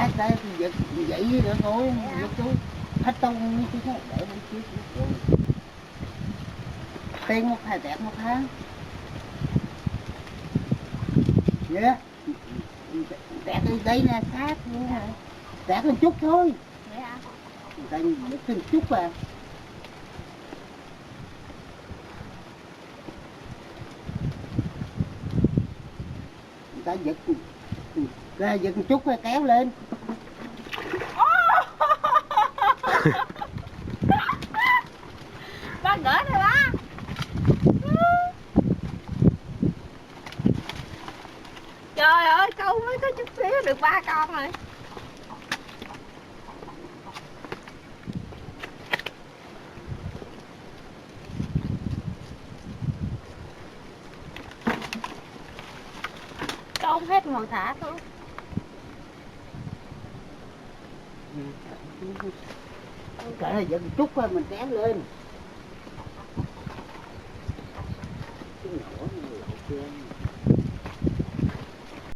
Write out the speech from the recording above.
Cái giật vậy nữa thôi, giật chú hết tông chú thấy để bên chiếc tiền một hai tẹt một tháng yeah. Tẹt đây nè sát luôn hả, tẹt một chút thôi Vậy hả? người ta giật một chút à, người ta giật ra giật một chút rồi kéo lên. Ba gỡ đây ba. Trời ơi, câu mới có chút xíu được 3 con rồi. Câu hết rồi thả thôi. Cả là giật một chút thôi mình kéo lên.